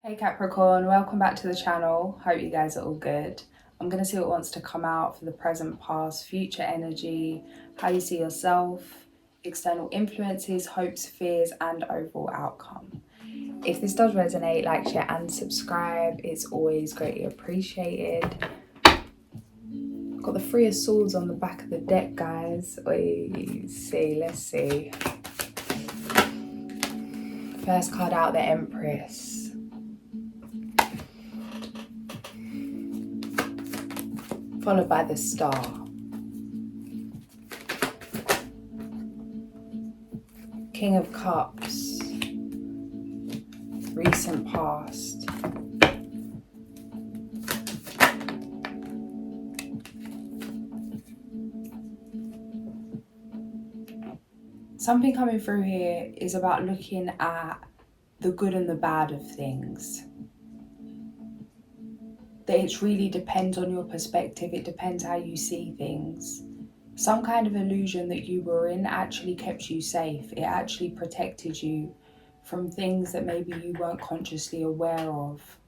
Hey Capricorn, welcome back to the channel. Hope you guys are all good. I'm going to see what wants to come out for the present, past, future energy, how you see yourself, external influences, hopes, fears, and overall outcome. If this does resonate, like, share, and subscribe. It's always greatly appreciated. Got the Three of Swords on the back of the deck, guys. Let's see. First card out, the Empress. Followed by the Star. King of Cups. Recent past. Something coming through here is about looking at the good and the bad of things. That it really depends on your perspective. It depends how you see things. Some kind of illusion that you were in actually kept you safe. It actually protected you from things that maybe you weren't consciously aware of.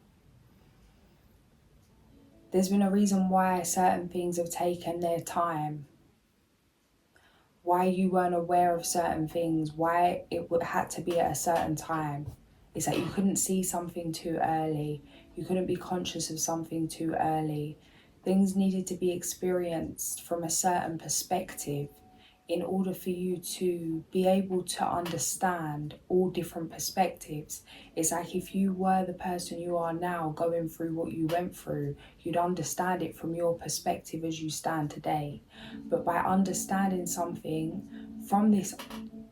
There's been a reason why certain things have taken their time. Why you weren't aware of certain things. Why it had to be at a certain time. It's that you couldn't see something too early. You couldn't be conscious of something too early. Things needed to be experienced from a certain perspective in order for you to be able to understand all different perspectives. It's like if you were the person you are now going through what you went through, you'd understand it from your perspective as you stand today. But by understanding something from this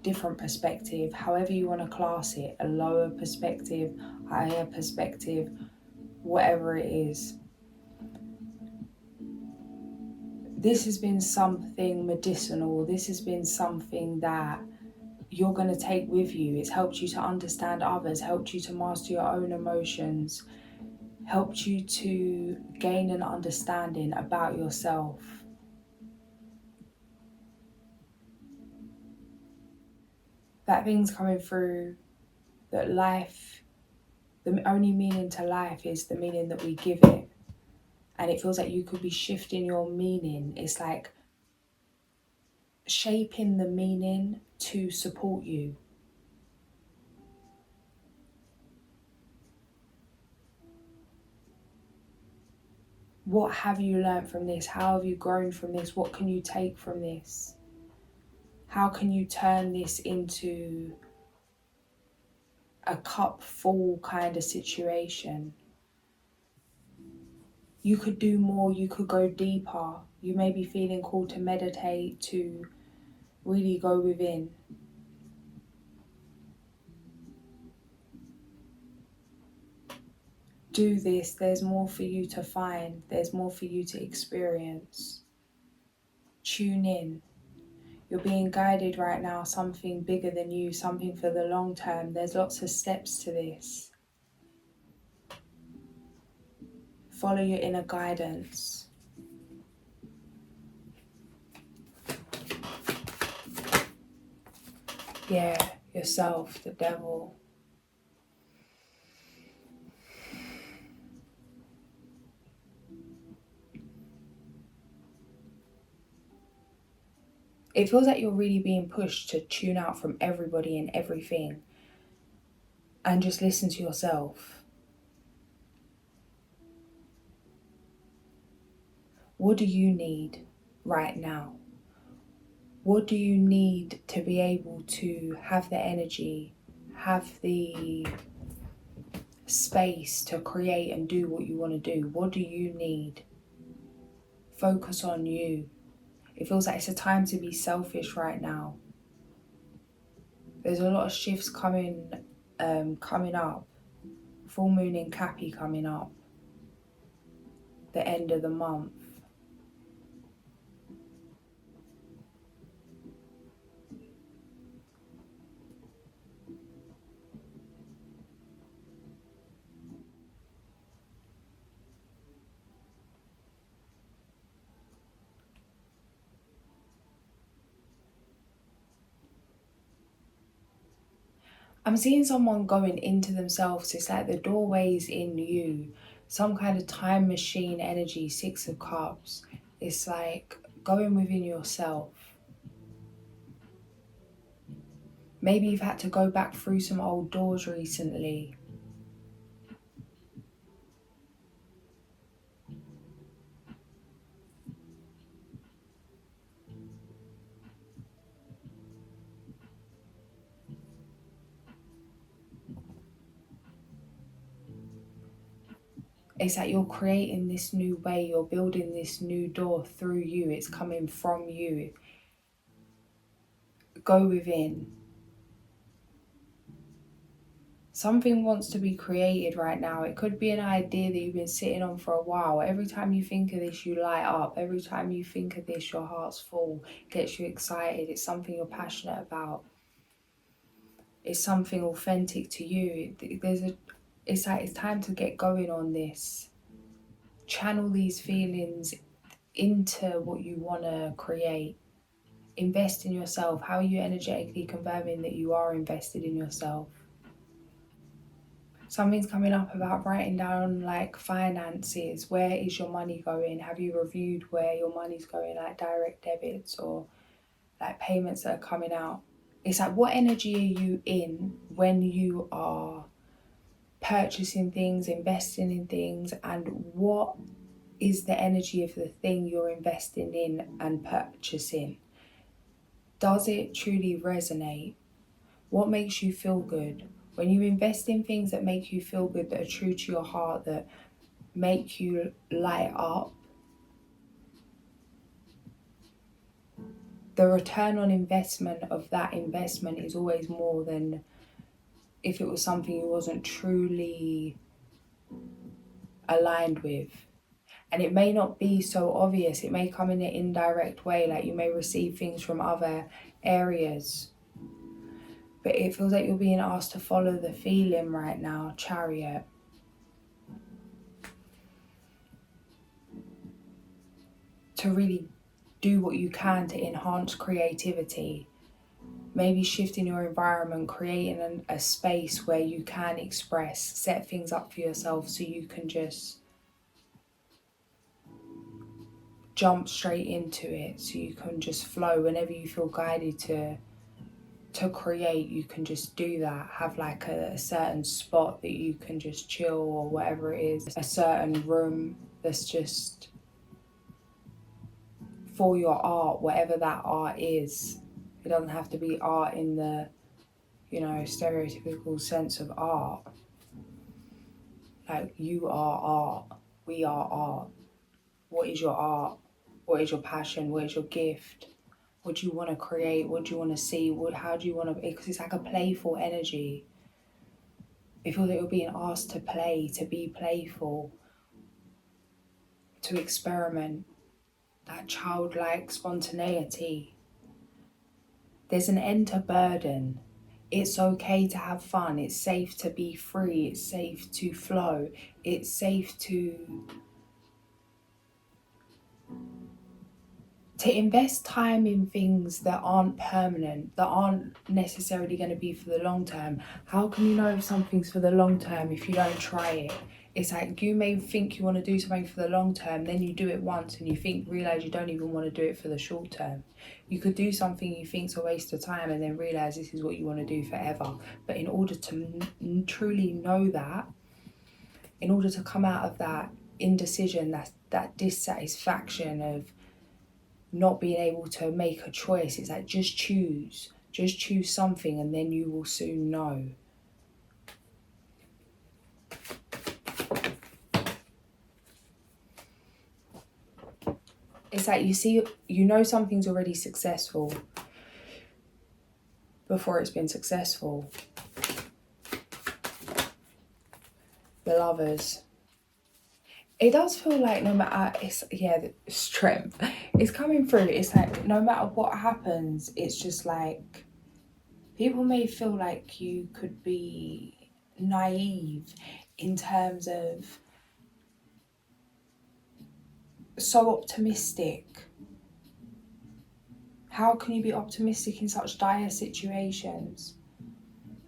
different perspective, however you want to class it, a lower perspective, higher perspective, whatever it is, this has been something medicinal. This has been something that you're going to take with you. It's helped you to understand others, helped you to master your own emotions, helped you to gain an understanding about yourself. That thing's coming through, that life, the only meaning to life is the meaning that we give it. And it feels like you could be shifting your meaning. It's like shaping the meaning to support you. What have you learned from this? How have you grown from this? What can you take from this? How can you turn this into a cup full kind of situation? You could do more, you could go deeper. You may be feeling called to meditate, to really go within. Do this, there's more for you to find, there's more for you to experience. Tune in. You're being guided right now, something bigger than you, something for the long term. There's lots of steps to this. Follow your inner guidance. Yeah, yourself, the devil. It feels like you're really being pushed to tune out from everybody and everything and just listen to yourself. What do you need right now? What do you need to be able to have the energy, have the space to create and do what you want to do? What do you need? Focus on you. It feels like it's a time to be selfish right now. There's a lot of shifts coming up. Full moon in Cappy coming up. The end of the month. I'm seeing someone going into themselves. It's like the doorway's in you. Some kind of time machine energy, 6 of Cups. It's like going within yourself. Maybe you've had to go back through some old doors recently. It's like you're creating this new way, you're building this new door through you, it's coming from you. Go within. Something wants to be created right now. It could be an idea that you've been sitting on for a while. Every time you think of this, you light up. Every time you think of this, your heart's full, gets you excited. It's something you're passionate about. It's something authentic to you. It's like it's time to get going on this. Channel these feelings into what you want to create. Invest in yourself. How are you energetically confirming that you are invested in yourself? Something's coming up about writing down like finances. Where is your money going? Have you reviewed where your money's going, like direct debits or like payments that are coming out? It's like, what energy are you in when you are purchasing things, investing in things, and what is the energy of the thing you're investing in and purchasing? Does it truly resonate? What makes you feel good? When you invest in things that make you feel good, that are true to your heart, that make you light up, the return on investment of that investment is always more than if it was something you wasn't truly aligned with. And it may not be so obvious. It may come in an indirect way, like you may receive things from other areas. But it feels like you're being asked to follow the feeling right now, Chariot. To really do what you can to enhance creativity. Maybe shifting your environment, creating a space where you can express, set things up for yourself so you can just jump straight into it, so you can just flow whenever you feel guided to create. You can just do that. Have like a certain spot that you can just chill, or whatever it is, a certain room that's just for your art, whatever that art is. It doesn't have to be art in the, stereotypical sense of art. Like, you are art, we are art. What is your art? What is your passion? What is your gift? What do you want to create? What do you want to see? How do you want to? Because it's like a playful energy. I feel that you're being asked to play, to be playful, to experiment. That childlike spontaneity. There's an end to burden. It's okay to have fun. It's safe to be free. It's safe to flow. It's safe to invest time in things that aren't permanent, that aren't necessarily going to be for the long term. How can you know if something's for the long term if you don't try it? It's like, you may think you want to do something for the long term, then you do it once and you realise you don't even want to do it for the short term. You could do something you think's a waste of time and then realise this is what you want to do forever. But in order to truly know that, in order to come out of that indecision, that dissatisfaction of not being able to make a choice, it's like, just choose something and then you will soon know. It's like, you know something's already successful before it's been successful. The Lovers. It does feel like no matter, the strength. It's coming through. It's like, no matter what happens, it's just like, people may feel like you could be naive in terms of so optimistic. How can you be optimistic in such dire situations?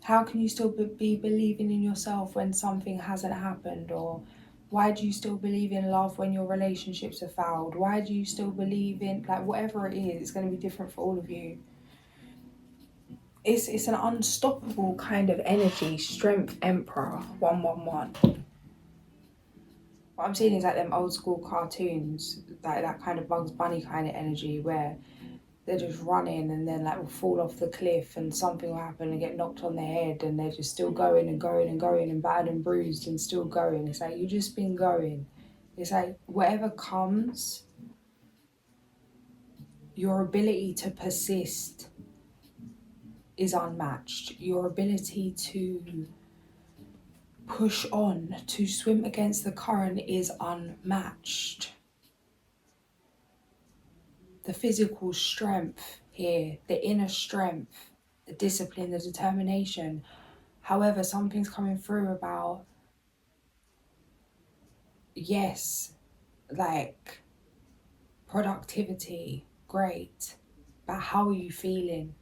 How can you still be believing in yourself when something hasn't happened? Or why do you still believe in love when your relationships have failed? Why do you still believe in, like, whatever it is, it's going to be different for all of you. It's an unstoppable kind of energy. Strength Emperor 111. What I'm seeing is like them old school cartoons, like that kind of Bugs Bunny kind of energy where they're just running and then like will fall off the cliff and something will happen and get knocked on their head and they're just still going and going and going and battered and bruised and still going. It's like, you've just been going. It's like whatever comes, your ability to persist is unmatched. Your ability to push on, to swim against the current is unmatched. The physical strength here, the inner strength, the discipline, the determination. However, something's coming through about, yes, like productivity, great, but how are you feeling?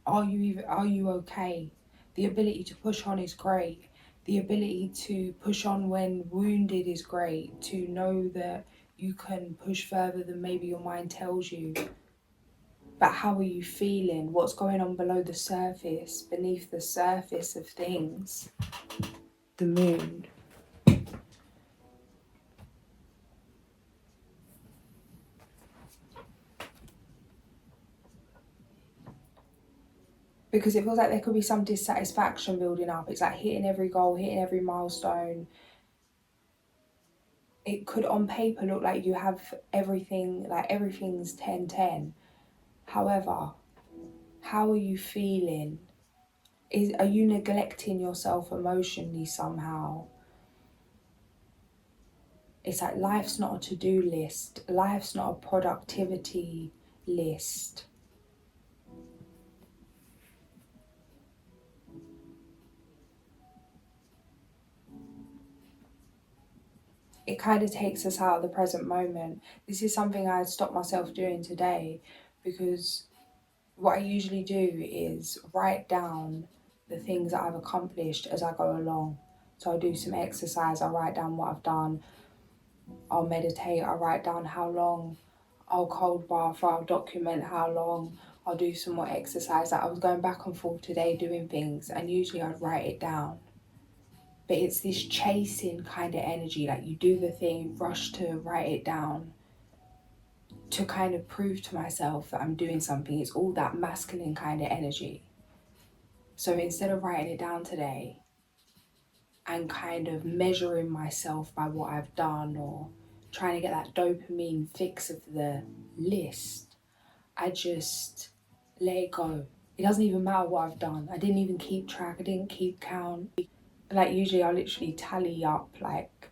Are you okay? The ability to push on is great. The ability to push on when wounded is great. To know that you can push further than maybe your mind tells you. But how are you feeling? What's going on below the surface, beneath the surface of things? The moon. Because it feels like there could be some dissatisfaction building up. It's like hitting every goal, hitting every milestone. It could on paper look like you have everything, like everything's 10-10. However, how are you feeling? Are you neglecting yourself emotionally somehow? It's like life's not a to-do list. Life's not a productivity list. It kind of takes us out of the present moment. This is something I stopped myself doing today, because what I usually do is write down the things that I've accomplished as I go along. So I do some exercise, I write down what I've done, I'll meditate, I write down how long, I'll cold bath, I'll document how long, I'll do some more exercise. Like I was going back and forth today doing things and usually I'd write it down. But it's this chasing kind of energy, like you do the thing, rush to write it down to kind of prove to myself that I'm doing something. It's all that masculine kind of energy. So instead of writing it down today and kind of measuring myself by what I've done or trying to get that dopamine fix of the list, I just let it go. It doesn't even matter what I've done. I didn't even keep track, I didn't keep count. Like usually I'll literally tally up like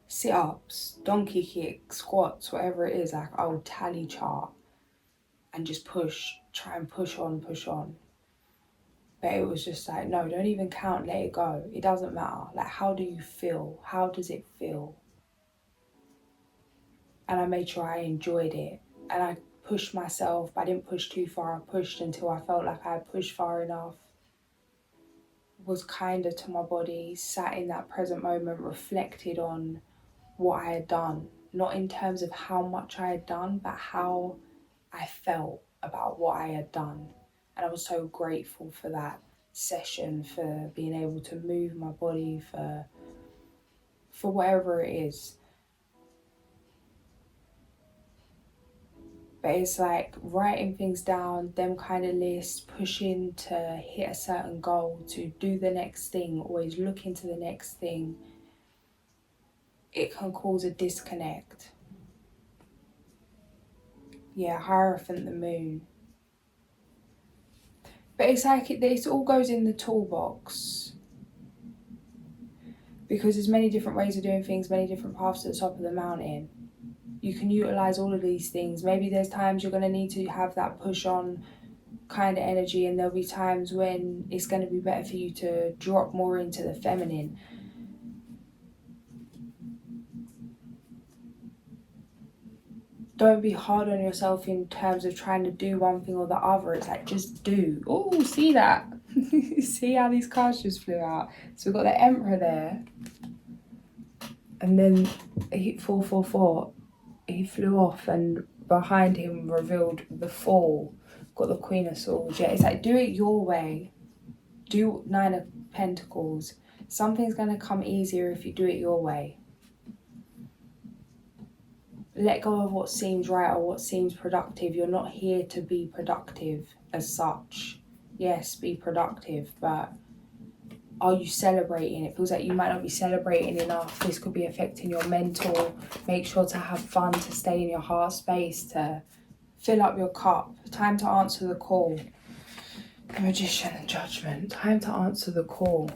sit-ups, donkey kicks, squats, whatever it is, like I'll tally chart and just try and push on. But it was just like, no, don't even count, let it go. It doesn't matter. Like, how do you feel? How does it feel? And I made sure I enjoyed it. And I pushed myself, but I didn't push too far. I pushed until I felt like I had pushed far enough. Was kinder to my body, sat in that present moment, reflected on what I had done. Not in terms of how much I had done, but how I felt about what I had done. And I was so grateful for that session, for being able to move my body, for whatever it is. But it's like writing things down, them kind of lists, pushing to hit a certain goal, to do the next thing, always look into the next thing. It can cause a disconnect. Yeah, Hierophant the moon. But it's like it all goes in the toolbox. Because there's many different ways of doing things, many different paths to the top of the mountain. You can utilize all of these things. Maybe there's times you're going to need to have that push on kind of energy, and there'll be times when it's going to be better for you to drop more into the feminine. Don't be hard on yourself in terms of trying to do one thing or the other. It's like, just do. Oh, see that? See how these cards just flew out? So we've got the Emperor there. And then 444, he flew off, and behind him revealed the Fool. Got the Queen of Swords. Yeah, it's like, do it your way. Do 9 of Pentacles. Something's going to come easier if you do it your way. Let go of what seems right or what seems productive. You're not here to be productive as such. Yes, be productive, but are you celebrating? It feels like you might not be celebrating enough. This could be affecting your mental. Make sure to have fun, to stay in your heart space, to fill up your cup. Time to answer the call. The Magician and Judgment. Time to answer the call.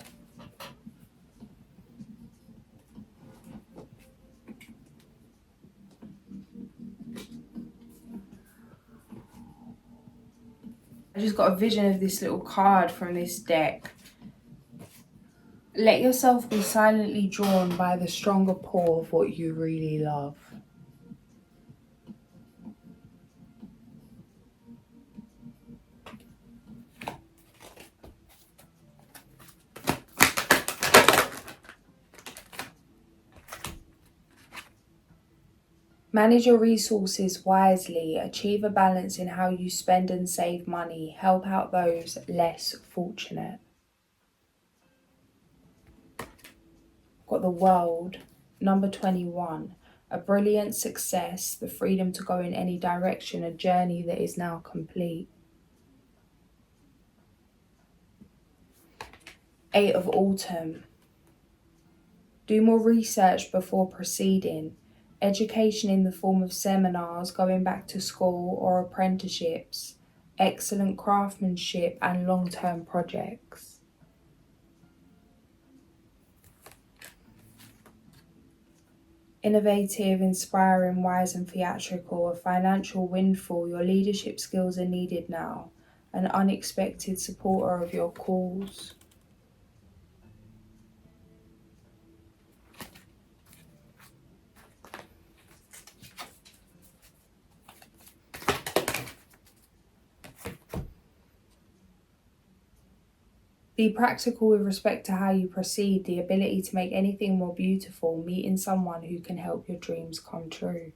I just got a vision of this little card from this deck. Let yourself be silently drawn by the stronger pull of what you really love. Manage your resources wisely. Achieve a balance in how you spend and save money. Help out those less fortunate. Got the World, number 21. A brilliant success, the freedom to go in any direction, a journey that is now complete. 8 of Autumn. Do more research before proceeding. Education in the form of seminars, going back to school or apprenticeships. Excellent craftsmanship and long-term projects. Innovative, inspiring, wise and theatrical, a financial windfall. Your leadership skills are needed now. An unexpected supporter of your cause. Be practical with respect to how you proceed, the ability to make anything more beautiful, meeting someone who can help your dreams come true.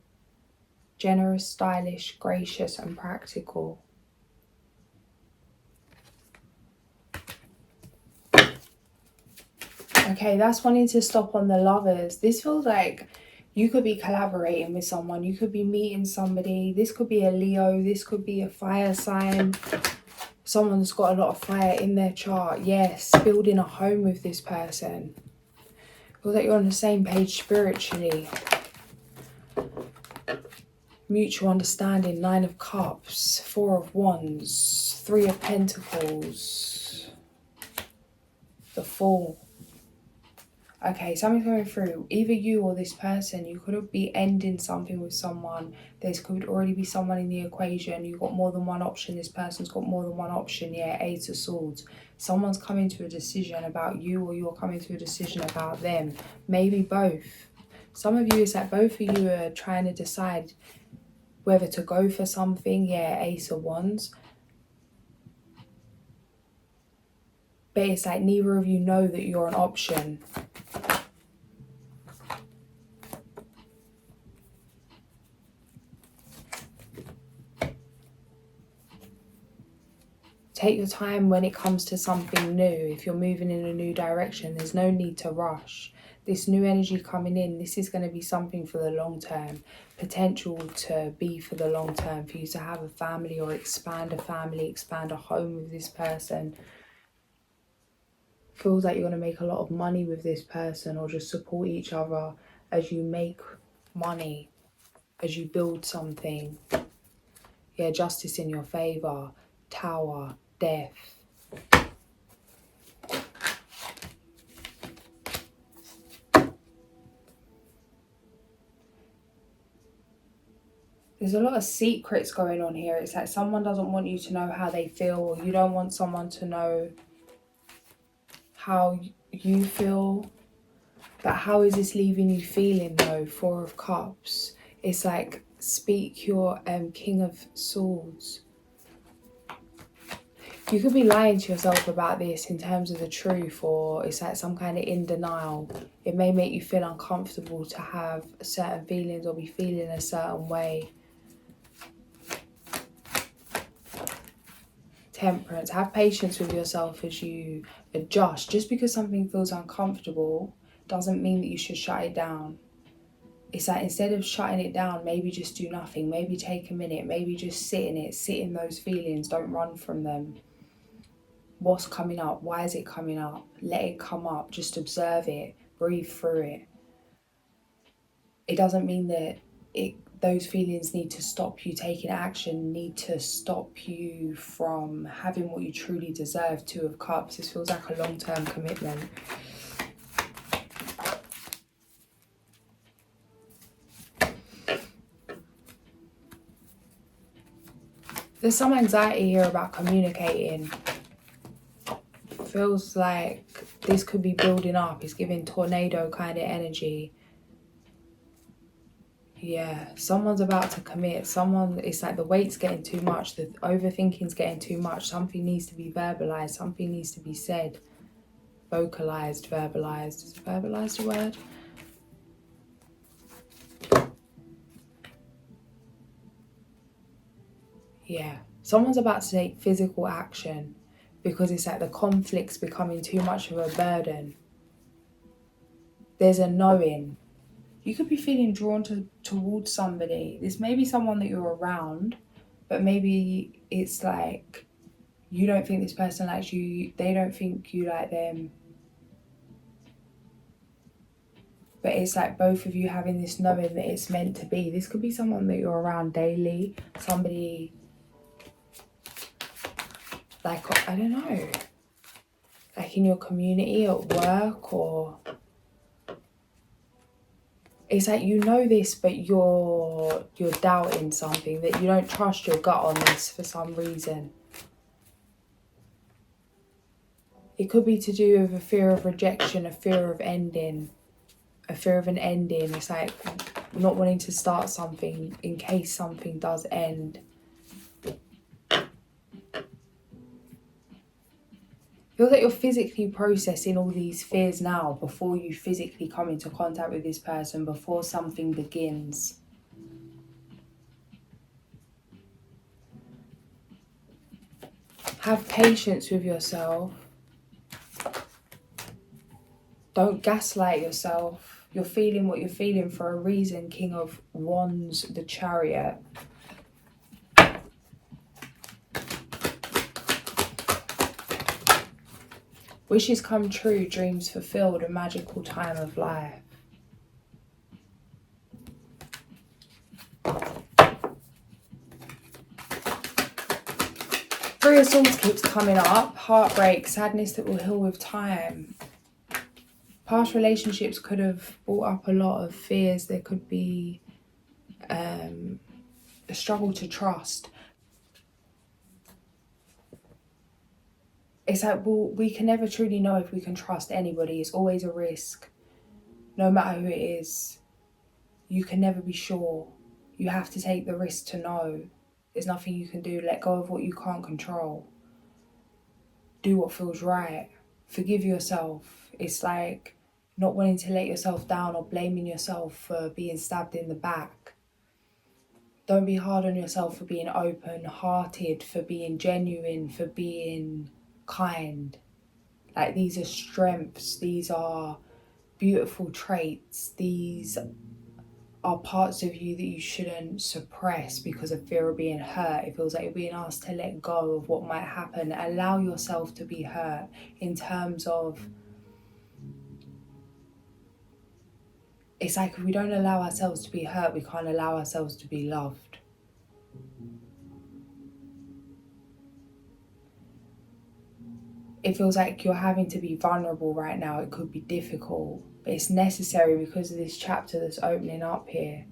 Generous, stylish, gracious and practical. Okay, that's wanting to stop on the Lovers. This feels like you could be collaborating with someone. You could be meeting somebody. This could be a Leo. This could be a fire sign. Someone's got a lot of fire in their chart. Yes, building a home with this person. Feel that you're on the same page spiritually. Mutual understanding. 9 of Cups. 4 of Wands. 3 of Pentacles. The Fool. Okay, something's going through. Either you or this person, you could be ending something with someone. There could already be someone in the equation. You've got more than one option. This person's got more than one option. Yeah, 8 of Swords. Someone's coming to a decision about you, or you're coming to a decision about them. Maybe both. Some of you, it's like both of you are trying to decide whether to go for something. Yeah, Ace of Wands. But it's like neither of you know that you're an option. Take your time when it comes to something new. If you're moving in a new direction, there's no need to rush. This new energy coming in, this is going to be something for the long term. Potential to be for the long term, for you to have a family or expand a family, expand a home with this person. Feels like you're going to make a lot of money with this person, or just support each other as you make money, as you build something. Yeah, justice in your favour. Tower. Death. There's a lot of secrets going on here. It's like someone doesn't want you to know how they feel, or you don't want someone to know how you feel. But how is this leaving you feeling though? 4 of Cups. It's like, speak your King of Swords. You could be lying to yourself about this in terms of the truth, or it's like some kind of in denial. It may make you feel uncomfortable to have certain feelings or be feeling a certain way. Temperance. Have patience with yourself as you adjust. Just because something feels uncomfortable doesn't mean that you should shut it down. It's like instead of shutting it down, maybe just do nothing. Maybe take a minute. Maybe just sit in it. Sit in those feelings. Don't run from them. What's coming up? Why is it coming up? Let it come up. Just observe it. Breathe through it. It doesn't mean that those feelings need to stop you taking action, need to stop you from having what you truly deserve. Two of Cups. This feels like a long-term commitment. There's some anxiety here about communicating. Feels like this could be building up. It's giving tornado kind of energy. Yeah, someone's about to commit. It's like the weight's getting too much. The overthinking's getting too much. Something needs to be verbalized. Something needs to be said. Vocalized, verbalized. Is verbalized a word? Yeah, someone's about to take physical action because it's like the conflict's becoming too much of a burden. There's a knowing. You could be feeling drawn towards somebody. This may be someone that you're around, but maybe it's like you don't think this person likes you, they don't think you like them. But it's like both of you having this knowing that it's meant to be. This could be someone that you're around daily, somebody like, I don't know, like in your community, at work, or it's like you know this, but you're doubting something, that you don't trust your gut on this for some reason. It could be to do with a fear of rejection, a fear of ending, a fear of an ending. It's like not wanting to start something in case something does end. Feel that you're physically processing all these fears now before you physically come into contact with this person, before something begins. Have patience with yourself. Don't gaslight yourself. You're feeling what you're feeling for a reason. King of Wands, the Chariot. Wishes come true, dreams fulfilled, a magical time of life. Three of Swords keeps coming up. Heartbreak, sadness that will heal with time. Past relationships could have brought up a lot of fears. There could be a struggle to trust. It's like, well, we can never truly know if we can trust anybody. It's always a risk. No matter who it is, you can never be sure. You have to take the risk to know. There's nothing you can do. Let go of what you can't control. Do what feels right. Forgive yourself. It's like not wanting to let yourself down or blaming yourself for being stabbed in the back. Don't be hard on yourself for being open-hearted, for being genuine, for being kind. Like, these are strengths. These are beautiful traits. These are parts of you that you shouldn't suppress because of fear of being hurt. It feels like you're being asked to let go of what might happen. Allow yourself to be hurt in terms of, it's like if we don't allow ourselves to be hurt, we can't allow ourselves to be loved. It feels like you're having to be vulnerable right now. It could be difficult, but it's necessary because of this chapter that's opening up here.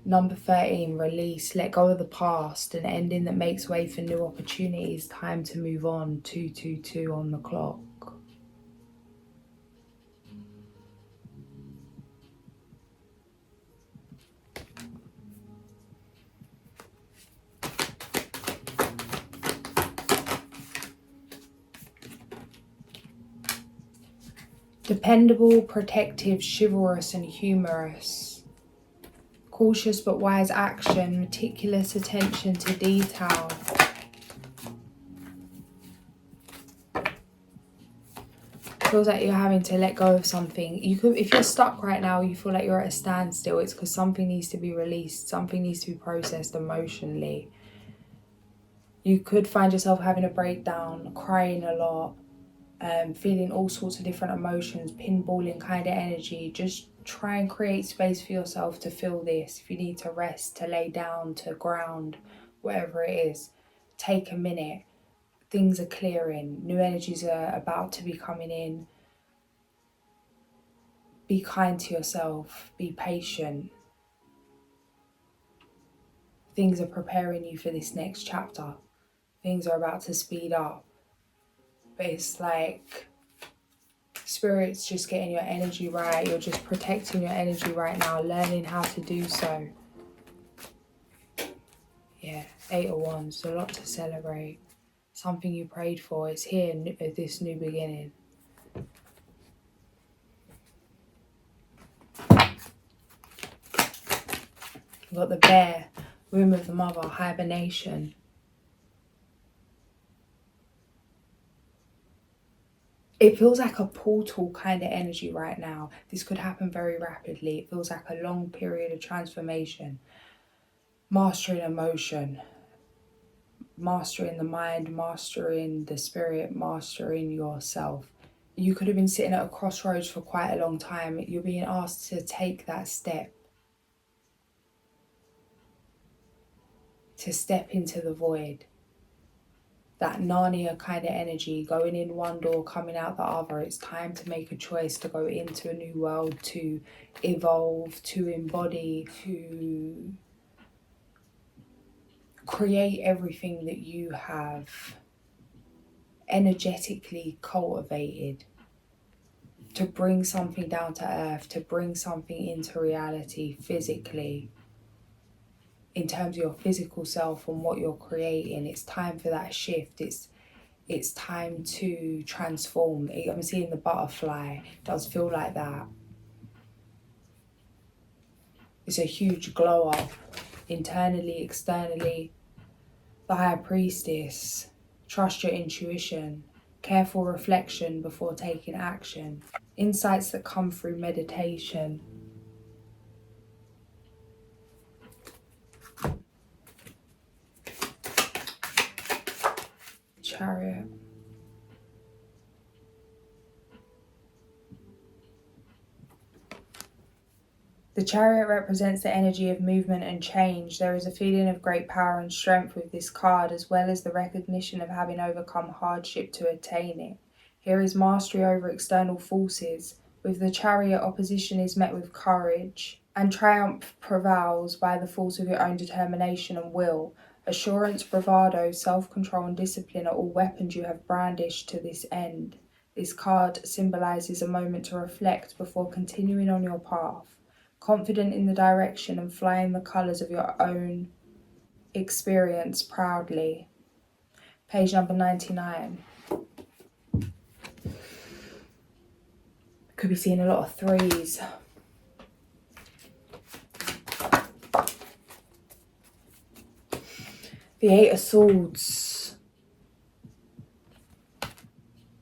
Number 13, release, let go of the past, an ending that makes way for new opportunities. Time to move on. 222 on the clock. Dependable, protective, chivalrous and humorous. Cautious but wise action, meticulous attention to detail. Feels like you're having to let go of something. You could, if you're stuck right now, you feel like you're at a standstill, it's because something needs to be released, something needs to be processed emotionally. You could find yourself having a breakdown, crying a lot, feeling all sorts of different emotions, pinballing kind of energy. Just try and create space for yourself to feel this. If you need to rest, to lay down, to ground, whatever it is, take a minute. Things are clearing, new energies are about to be coming in. Be kind to yourself, be patient. Things are preparing you for this next chapter. Things are about to speed up. But it's like Spirit's just getting your energy right. You're just protecting your energy right now, learning how to do so. Yeah, 8 of Wands, a lot to celebrate. Something you prayed for is here, this new beginning. You've got the Bear, Womb of the Mother, hibernation. It feels like a portal kind of energy right now. This could happen very rapidly. It feels like a long period of transformation. Mastering emotion, mastering the mind, mastering the spirit, mastering yourself. You could have been sitting at a crossroads for quite a long time. You're being asked to take that step. To step into the void. That Narnia kind of energy, going in one door, coming out the other. It's time to make a choice to go into a new world, to evolve, to embody, to create everything that you have energetically cultivated, to bring something down to earth, to bring something into reality physically, in terms of your physical self and what you're creating. It's time for that shift. It's time to transform. I'm seeing the butterfly. It does feel like that. It's a huge glow up, internally, externally. The High Priestess. Trust your intuition. Careful reflection before taking action. Insights that come through meditation. Chariot. The Chariot represents the energy of movement and change. There is a feeling of great power and strength with this card, as well as the recognition of having overcome hardship to attain it. Here is mastery over external forces. With the Chariot, opposition is met with courage, and triumph prevails by the force of your own determination and will. Assurance, bravado, self-control and discipline are all weapons you have brandished to this end. This card symbolises a moment to reflect before continuing on your path. Confident in the direction and flying the colours of your own experience proudly. Page number 99. Could be seeing a lot of threes. The Eight of Swords.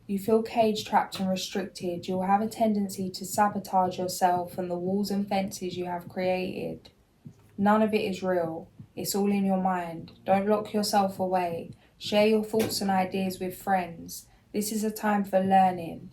You feel caged, trapped and restricted. You'll have a tendency to sabotage yourself and the walls and fences you have created. None of it is real. It's all in your mind. Don't lock yourself away. Share your thoughts and ideas with friends. This is a time for learning.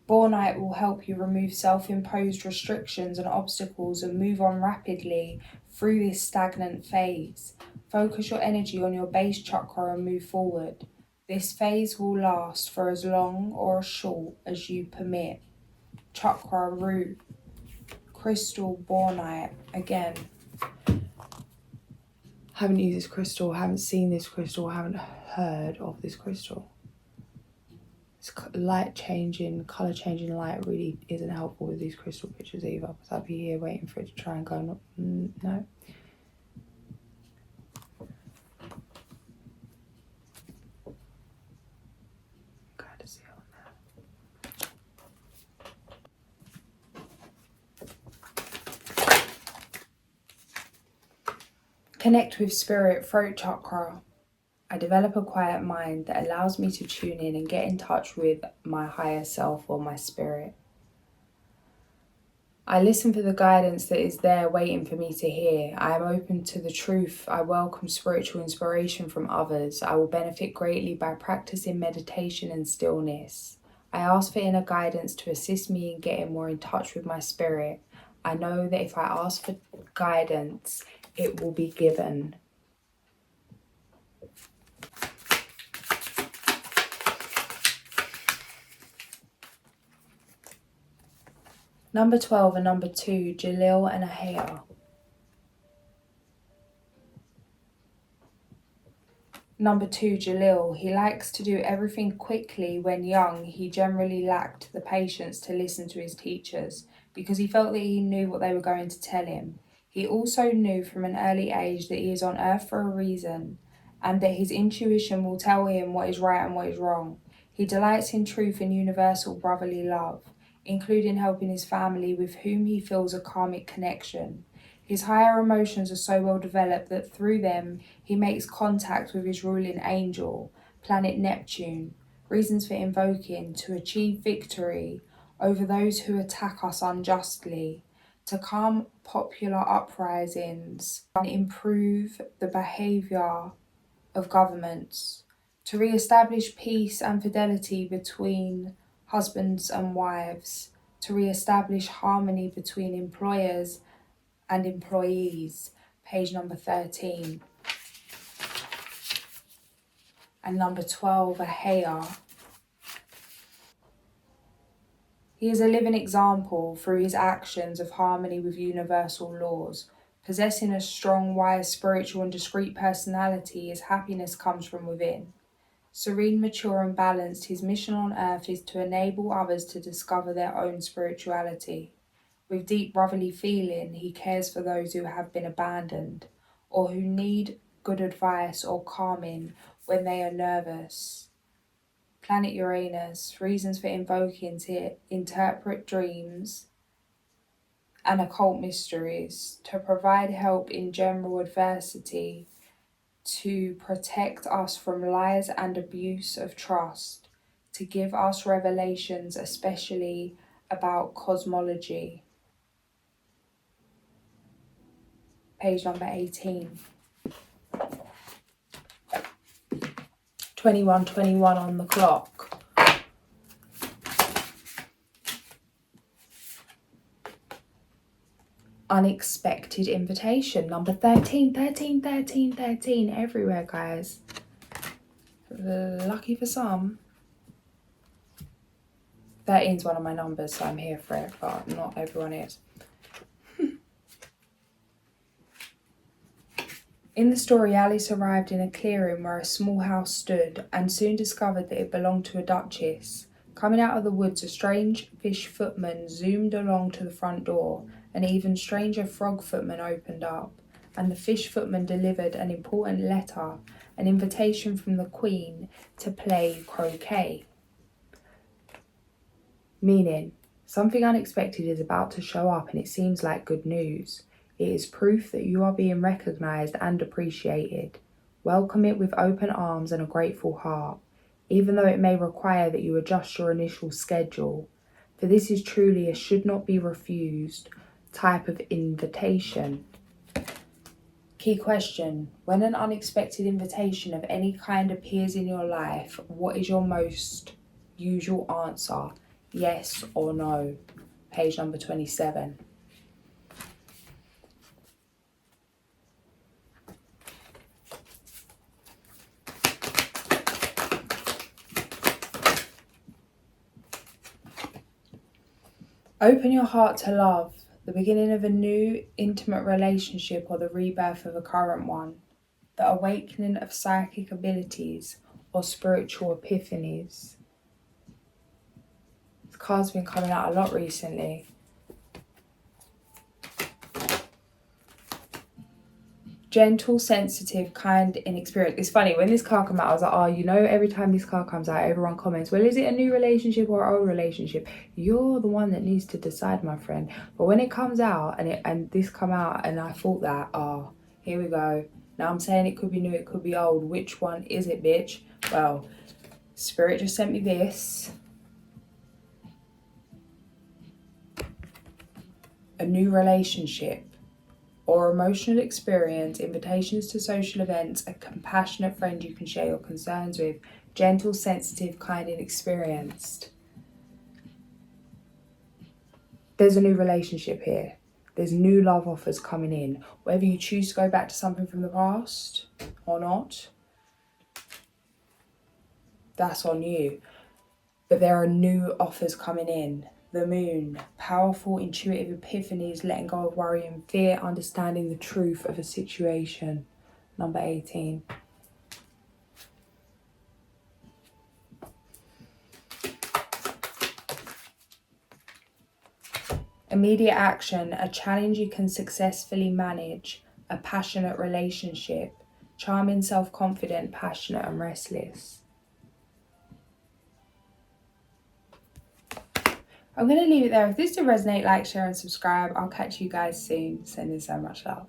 Bornite will help you remove self-imposed restrictions and obstacles and move on rapidly through this stagnant phase. Focus your energy on your base chakra and move forward. This phase will last for as long or as short as you permit. Chakra root, crystal bornite. Again, haven't used this crystal, haven't seen this crystal, haven't heard of this crystal. It's light changing, colour changing light really isn't helpful with these crystal pictures either, because I'll be here waiting for it to try and go, no. Kind of see on that. Connect with spirit, throat chakra. I develop a quiet mind that allows me to tune in and get in touch with my higher self or my spirit. I listen for the guidance that is there waiting for me to hear. I am open to the truth. I welcome spiritual inspiration from others. I will benefit greatly by practicing meditation and stillness. I ask for inner guidance to assist me in getting more in touch with my spirit. I know that if I ask for guidance, it will be given. Number 12 and number 2, Jalil and Ahaya. Number 2, Jalil. He likes to do everything quickly. When young, he generally lacked the patience to listen to his teachers because he felt that he knew what they were going to tell him. He also knew from an early age that he is on earth for a reason and that his intuition will tell him what is right and what is wrong. He delights in truth and universal brotherly love, including helping his family with whom he feels a karmic connection. His higher emotions are so well developed that through them he makes contact with his ruling angel, planet Neptune. Reasons for invoking: to achieve victory over those who attack us unjustly, to calm popular uprisings and improve the behaviour of governments, to re-establish peace and fidelity between husbands and wives, to re-establish harmony between employers and employees, page number 13. And number 12, Ahaya. He is a living example through his actions of harmony with universal laws. Possessing a strong, wise, spiritual and discreet personality, his happiness comes from within. Serene, mature and balanced, his mission on earth is to enable others to discover their own spirituality. With deep brotherly feeling, he cares for those who have been abandoned or who need good advice or calming when they are nervous. Planet Uranus, reasons for invoking: to interpret dreams and occult mysteries, to provide help in general adversity, to protect us from lies and abuse of trust, to give us revelations, especially about cosmology. Page number 18. 21:21 on the clock. Unexpected invitation. Number 13, 13, 13, 13. Everywhere, guys. Lucky for some. 13 is one of my numbers, so I'm here for it, but not everyone is. In the story, Alice arrived in a clearing where a small house stood and soon discovered that it belonged to a duchess. Coming out of the woods, a strange fish footman zoomed along to the front door. An even stranger frog footman opened up, and the fish footman delivered an important letter, an invitation from the Queen to play croquet. Meaning, something unexpected is about to show up and it seems like good news. It is proof that you are being recognised and appreciated. Welcome it with open arms and a grateful heart, even though it may require that you adjust your initial schedule, for this is truly a should not be refused type of invitation. Key question: when an unexpected invitation of any kind appears in your life, what is your most usual answer? Yes or no? Page number 27. Open your heart to love, the beginning of a new intimate relationship or the rebirth of a current one, the awakening of psychic abilities or spiritual epiphanies. This card's been coming out a lot recently. Gentle, sensitive, kind, inexperienced. It's funny, when this card came out, I was like, oh, you know, every time this card comes out, everyone comments, well, is it a new relationship or an old relationship? You're the one that needs to decide, my friend. But when it comes out, and this come out, and I thought that, oh, Here we go. Now I'm saying it could be new, it could be old. Which one is it, bitch? Well, Spirit just sent me this. A new relationship or emotional experience, invitations to social events, a compassionate friend you can share your concerns with, gentle, sensitive, kind and experienced. There's a new relationship here. There's new love offers coming in. Whether you choose to go back to something from the past or not, that's on you. But there are new offers coming in. The moon, powerful, intuitive epiphanies, letting go of worry and fear, understanding the truth of a situation. Number 18. Immediate action, a challenge you can successfully manage, a passionate relationship, charming, self-confident, passionate and restless. I'm going to leave it there. If this did resonate, like, share and subscribe. I'll catch you guys soon. Sending so much love.